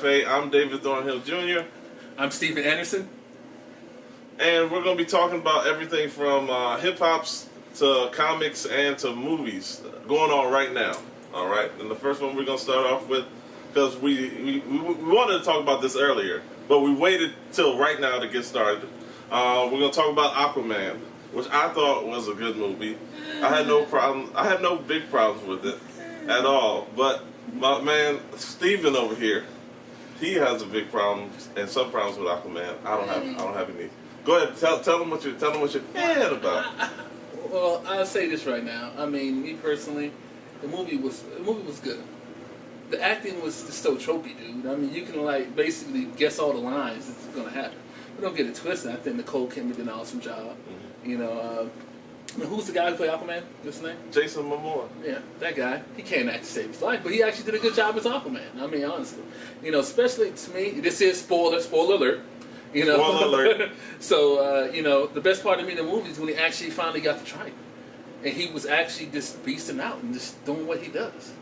Cafe. I'm David Thornhill Jr. I'm Stephen Anderson. And we're going to be talking about everything from hip-hops to comics and to movies going on right now. All right? And the first one we're going to start off with, because we wanted to talk about this earlier, but we waited till right now to get started. We're going to talk about Aquaman, which I thought was a good movie. I had no problem. I had no big problems with it at all. But my man Steven over here, he has a big problem and some problems with Aquaman. I don't have any. Go ahead, tell them what you're mad about. Well, I'll say this right now. I mean, me personally, the movie was good. The acting was just so tropey, dude. I mean, you can like basically guess all the lines that's gonna happen. But don't get it twisted. I think Nicole Kidman did an awesome job. Mm-hmm. You know, who's the guy who played Aquaman? What's his name? Jason Momoa. Yeah, that guy. He can't act to save his life, but he actually did a good job as Aquaman. I mean, honestly, you know, especially to me, this is spoiler alert. You know, spoiler alert. So you know, the best part of me in the movie is when he actually finally got to try it, and he was actually just beasting out and just doing what he does.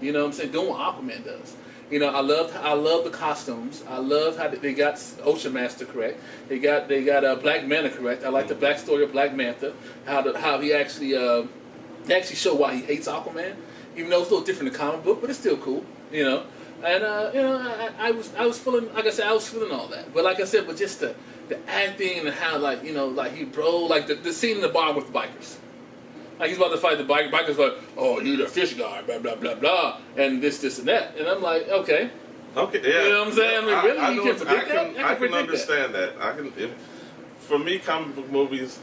You know what I'm saying? Doing what Aquaman does. You know, I love the costumes. I love how they got Ocean Master correct. They got Black Manta correct. I like the backstory of Black Manta. How he actually show why he hates Aquaman, even though it's a little different in the comic book, but it's still cool. You know, and you know, I was feeling, like I said, I was feeling all that. But like I said, but just the acting and how, like, you know, like he like the scene in the bar with the bikers. Like he's about to fight the bikers, like, oh, you're the fish guy, blah blah blah blah, and this and that, and I'm like, okay, yeah, you know what I'm saying? I mean, really, you can predict that? I can understand that. For me, comic book movies,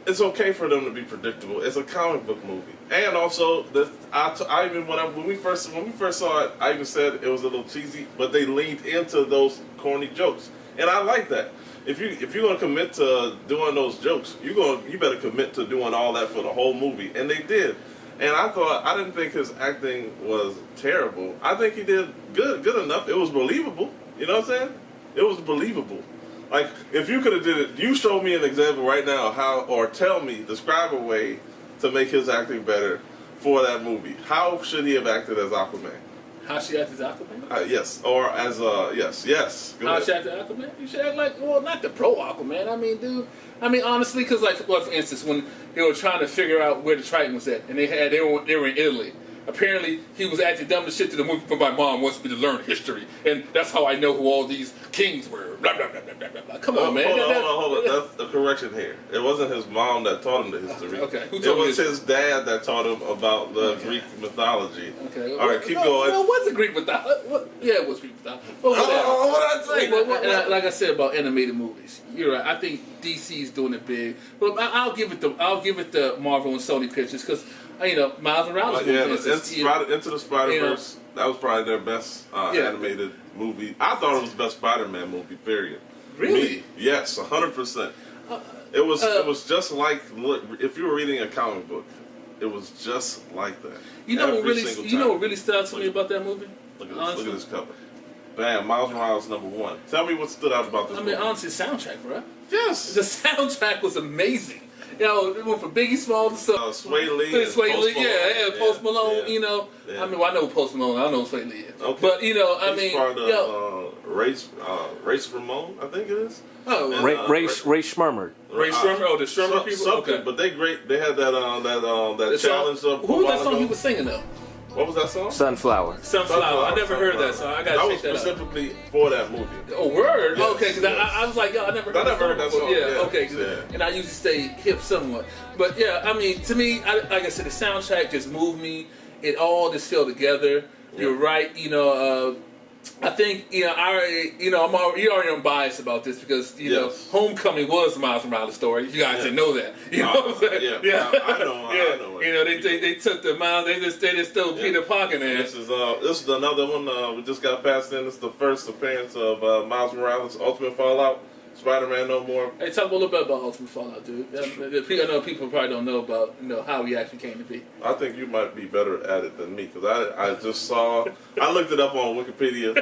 it's okay for them to be predictable. It's a comic book movie, and also when we first saw it, I even said it was a little cheesy, but they leaned into those corny jokes, and I like that. If you're gonna commit to doing those jokes, you better commit to doing all that for the whole movie, and they did. And I didn't think his acting was terrible. I think he did good enough. It was believable. You know what I'm saying? It was believable. Like if you could have did it, you show me an example right now describe a way to make his acting better for that movie. How should he have acted as Aquaman? How she acted as Aquaman? Yes, or as yes. How she acted as Aquaman? You should act like, well, not the pro Aquaman. I mean, dude. I mean, honestly, because like, well, for instance, when they were trying to figure out where the Triton was at, and they were in Italy. Apparently, he was acting dumb as shit to the movie, but my mom wants me to learn history, and that's how I know who all these kings were. Blah blah blah blah blah blah. Come on, man. Hold on. That's the correction here. It wasn't his mom that taught him the history. Okay. It was his dad that taught him about the Greek mythology. Okay. All right, keep going. Well, what's the Greek mythology? Yeah, it was Greek mythology. What did I say? Like I said about animated movies, you're right. I think DC's doing it big, but I'll give it the Marvel and Sony pictures because. You know, Miles Morales. Into the Spider-Verse, that was probably their best animated movie. I thought it was the best Spider-Man movie, period. Really? Me, yes, 100%. It was just like, look, if you were reading a comic book, it was just like that. You know what really stood out to me about that movie? Look at this cover. Bam, Miles Morales #1. Tell me what stood out about this movie. I mean, honestly, soundtrack, bro. Yes. The soundtrack was amazing. You know, it went from Biggie Smalls to Sway Lee, Post Malone. You know, I mean, well, I know Post Malone. I don't know who Sway Lee is. Okay. But you know, He's part of Race Ramon, I think it is. Oh, Ray Schmurmerd. Ray Schmurmerd, the Schmurmerd people. Something, okay. But they had that challenge of. Who was that song he was singing though? What was that song? Sunflower. I never heard that song. I gotta check that out. Specifically for that movie. Oh, word? Yes, okay, because I was like, yo, I never heard that song. Yeah, okay. Yeah. And I usually stay hip somewhat. But yeah, I mean, to me, like I said, the soundtrack just moved me. It all just fell together. Yeah. You're right. You know, I think, you know, you're already unbiased about this because, you know, Homecoming was the Miles Morales story. You guys didn't know that. You know what I'm saying? Yeah. I know. You know, they took the Miles, they just threw Peter Parker in there. This is another one we just got passed in. This is the first appearance of Miles Morales, Ultimate Fallout. Spider-Man No More. Hey, talk a little bit about Ultimate Fallout, dude. I know people probably don't know about how he actually came to be. I think you might be better at it than me because I just saw. I looked it up on Wikipedia.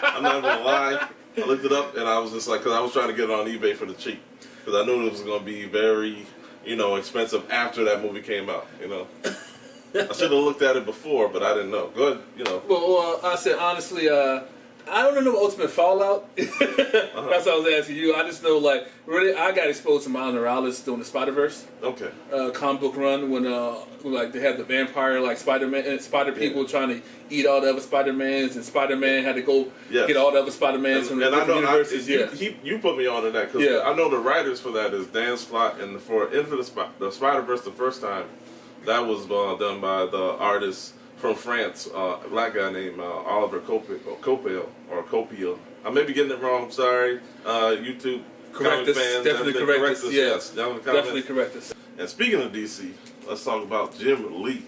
I'm not gonna lie. I looked it up and I was just like, because I was trying to get it on eBay for the cheap because I knew it was gonna be very, expensive after that movie came out. I should have looked at it before, but I didn't know. Go ahead, Well, I said honestly, I don't know Ultimate Fallout. That's what I was asking you. I just know, like, really, I got exposed to Miles Morales doing the Spider-Verse. Okay. Comic book run when like they had the vampire like Spider-Man and Spider people trying to eat all the other Spider-Mans, and Spider-Man had to go get all the other Spider-Mans from the different universes. You put me on to that because I know the writers for that is Dan Slott, and for Into the Spider-Verse the first time, that was done by the artist from France, a black guy named Oliver Copiel. I may be getting it wrong. Sorry, YouTube correct us. Fans, Definitely correct us. Yes, definitely correct us. And speaking of DC, let's talk about Jim Lee.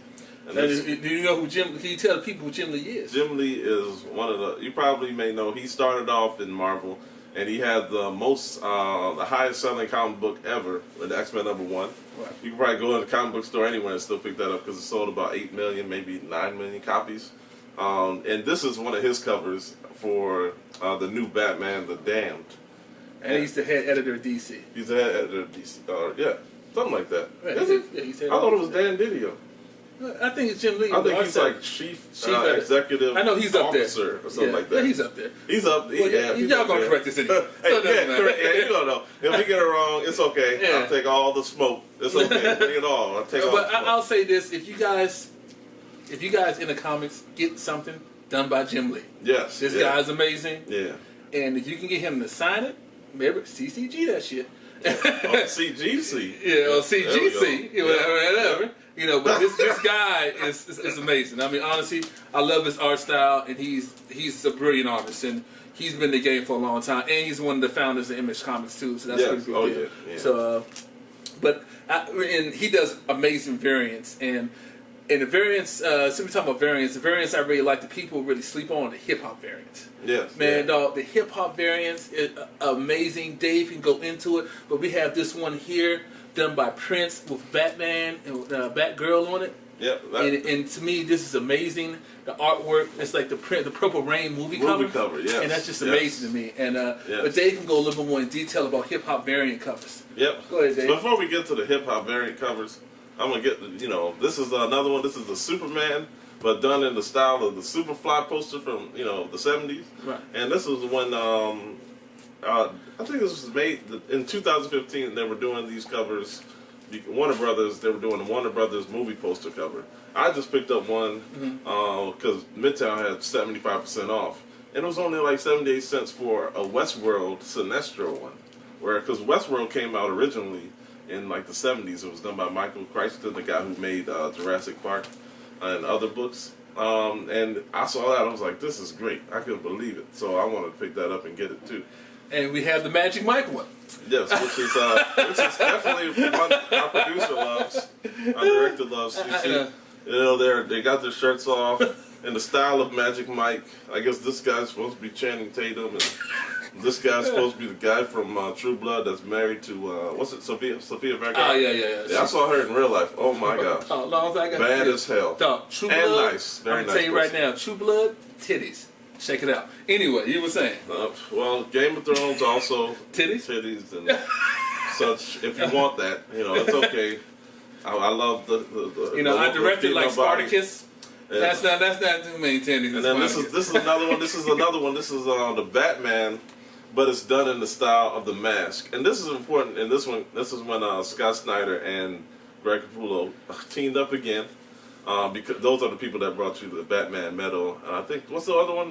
And do you know who Jim? Can you tell the people who Jim Lee is? Jim Lee is one of the. You probably may know. He started off in Marvel, and he had the highest selling comic book ever with X-Men #1. Right. You can probably go to the comic book store anywhere and still pick that up because it sold about 8 million, maybe 9 million copies. And this is one of his covers for the new Batman, The Damned. And he's the head editor of DC. He's the head editor of DC. Yeah, something like that. Right. Is it? Yeah, he's I thought it was Dan Didio. I think it's Jim Lee. I think he's like chief executive. I know he's up there, or something like that. Yeah, he's up there. He's up. Well, y'all gonna correct this anyway. You don't know. If we get it wrong, it's okay. Yeah. I'll take all the smoke. It's okay. Bring it all. I'll take all the smoke. I'll say this: if you guys in the comics get something done by Jim Lee, yes, this guy's amazing. Yeah. And if you can get him to sign it, maybe CCG that shit. CGC. Yeah, or CGC. Whatever. But this guy is amazing. I mean, honestly, I love his art style, and he's a brilliant artist, and he's been in the game for a long time, and he's one of the founders of Image Comics too. So that's pretty good. Yeah. So, and he does amazing variants, and the variants. Since we're talking about variants, the variants I really like. The people really sleep on the hip hop variants. Yes, man, dog. The hip hop variants is amazing. Dave can go into it, but we have this one here done by Prince with Batman and Batgirl on it. Yep. And to me, this is amazing. The artwork, it's like the Purple Rain movie cover. Yes. And that's just amazing to me. And but Dave can go a little bit more in detail about hip hop variant covers. Yep. Go ahead, Dave. Before we get to the hip hop variant covers, I'm gonna get this is another one. This is the Superman, but done in the style of the Superfly poster from the 70s. Right. And this was when I think this was made in 2015. They were doing these covers. Warner Brothers. They were doing the Warner Brothers movie poster cover. I just picked up one because Midtown had 75% off, and it was only like 78 cents for a Westworld Sinestro one. Because Westworld came out originally in like the 70s. It was done by Michael Crichton, the guy who made Jurassic Park and other books. And I saw that. I was like, this is great. I couldn't believe it. So I wanted to pick that up and get it too. And we have the Magic Mike one. Yes, which is definitely one our producer loves, our director loves. They got their shirts off in the style of Magic Mike. I guess this guy's supposed to be Channing Tatum, and this guy's supposed to be the guy from True Blood that's married to Sofia Vergara. Oh yeah. I saw her in real life. Oh my gosh, bad as hell. True and Blood, nice, very I'm nice. gonna tell you right now, True Blood, titties. Check it out. Anyway, you were saying. Well, Game of Thrones also titties and such. If you want that, it's okay. I love the I directed like Spartacus. Yeah. That's not too many titties. And then this is another one. This is another one. This is the Batman, but it's done in the style of The Mask. And this is important. And this is when Scott Snyder and Greg Capullo teamed up again. Because those are the people that brought you the Batman medal. And I think, what's the other one?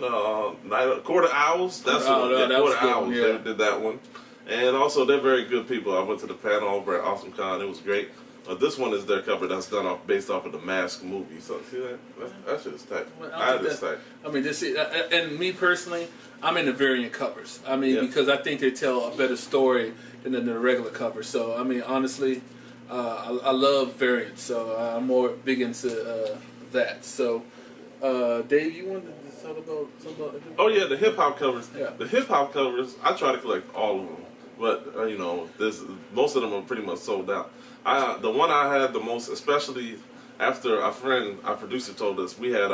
Court of Owls? That's the one. Court of Owls. Yeah. They did that one. And also, they're very good people. I went to the panel over at Awesome Con. It was great. This one is their cover that's done based off of the Mask movie. So, see that? That shit is tight. That is tight. I mean, and me personally, I'm into variant covers. I mean, because I think they tell a better story than the regular cover. So, I mean, honestly, I love variants, so I'm more big into that. So, Dave, you wanted to talk about something? Oh yeah, the hip hop covers. Yeah. The hip hop covers, I try to collect all of them, but most of them are pretty much sold out. The one I had the most, especially after our producer told us, we had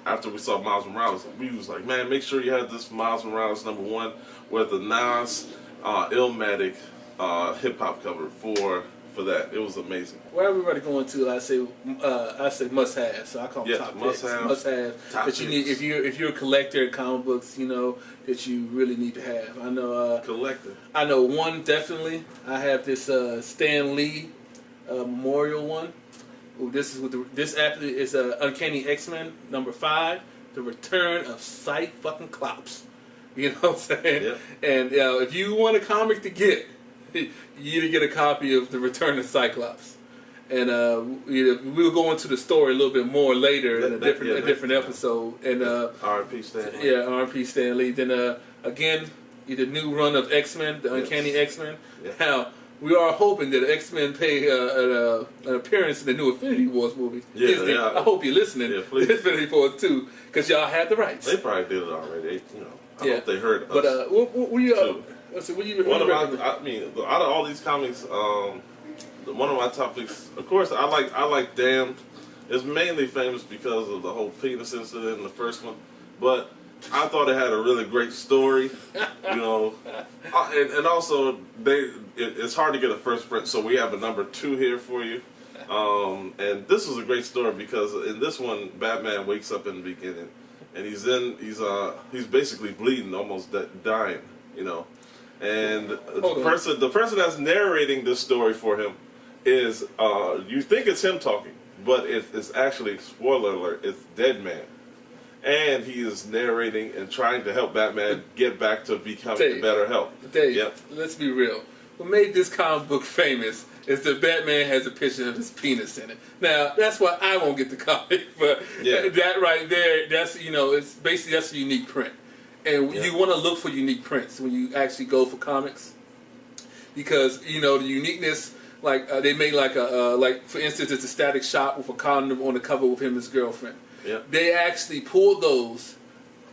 after we saw Miles Morales, we was like, man, make sure you have this Miles Morales #1 with the Nas Illmatic hip hop cover for for that. It was amazing. Where everybody going to, I say must have. So I call them top must picks. have. Must have Top that you need picks. if you're a collector of comic books, you know, that you really need to have. I know Collector. I know one definitely. I have this Stan Lee memorial one. Ooh, this is with this actually is Uncanny X-Men #5, The Return of Cyclops. You know what I'm saying? Yeah. And if you want a comic to get, you need to get a copy of The Return of Cyclops. And we'll go into the story a little bit more later in a different episode. And R.I.P. Stan Lee. yeah, R.I.P. Stan Lee. Then again, the new run of X-Men, the Uncanny X-Men. Yeah. Now, we are hoping that X-Men pay an appearance in the new Infinity Wars movie. Yeah. I hope you're listening. Yeah, please. Infinity Wars 2, because y'all have the rights. They probably did it already. I hope they heard us. But what you one of out of all these comics, one of my topics, of course, I like Damned. It's mainly famous because of the whole penis incident in the first one, but I thought it had a really great story, and also it's hard to get a first print, so we have a #2 here for you. And this was a great story because in this one, Batman wakes up in the beginning, and he's basically bleeding, almost dying, and the person that's narrating this story for him is you think it's him talking, but it's actually, spoiler alert, it's Deadman. And he is narrating and trying to help Batman get back to becoming better health. Dave, let's be real. What made this comic book famous is that Batman has a picture of his penis in it. Now, that's why I won't get the comic, but that right there, that's, it's basically, that's a unique print. And you want to look for unique prints when you actually go for comics. Because, the uniqueness, like, they made like for instance, it's a static shot with a condom on the cover with him and his girlfriend. Yep. They actually pulled those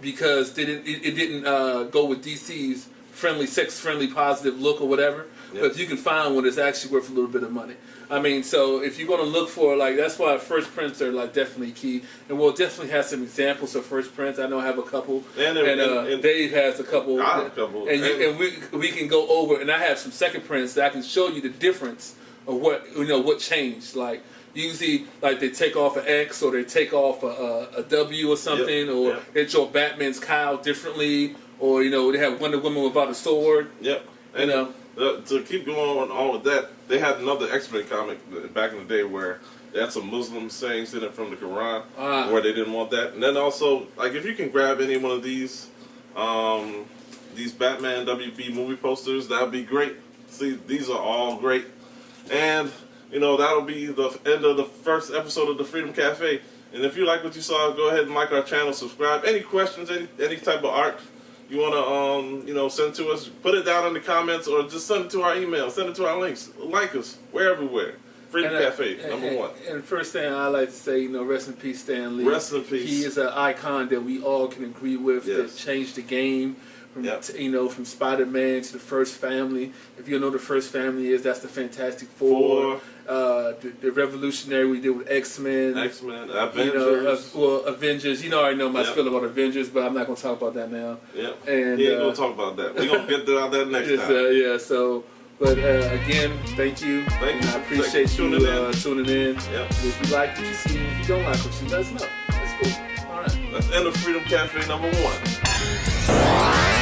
because it didn't go with DC's sex-friendly, positive look or whatever. Yep. But if you can find one, it's actually worth a little bit of money. I mean, so if you're going to look for, that's why first prints are, definitely key. And we'll definitely have some examples of first prints. I know I have a couple. And Dave has a couple. I have a couple. And we can go over, and I have some second prints that I can show you the difference of what changed. Like, usually, they take off an X or they take off a W or something, or they draw Batman's cowl differently, or they have Wonder Woman without a sword. Yep. And to keep going on with that, they had another X-Men comic back in the day where they had some Muslim sayings in it from the Quran, where they didn't want that. And then also, if you can grab any one of these Batman WB movie posters, that would be great. See, these are all great. And that'll be the end of the first episode of the Freedom Cafe. And if you like what you saw, go ahead and like our channel, subscribe. Any questions, any type of art you want to, send to us, put it down in the comments, or just send it to our email, send it to our links. Like us. We're everywhere. Freedom Cafe, #1. And the first thing I like to say, rest in peace, Stan Lee. Rest in peace. He is an icon that we all can agree with, that changed the game. From Spider-Man to the First Family. If you know the First Family is, that's the Fantastic Four. The Revolutionary we did with X-Men. Avengers. Avengers. I already know my spill about Avengers, but I'm not going to talk about that now. Yep. And he ain't going to talk about that. We're going to get to that next time. But again, thank you. Thank you. I appreciate you tuning in. Yep. If you like what you see, if you don't like what you see, let us know. That's cool. All right. That's end of Freedom Cafe #1.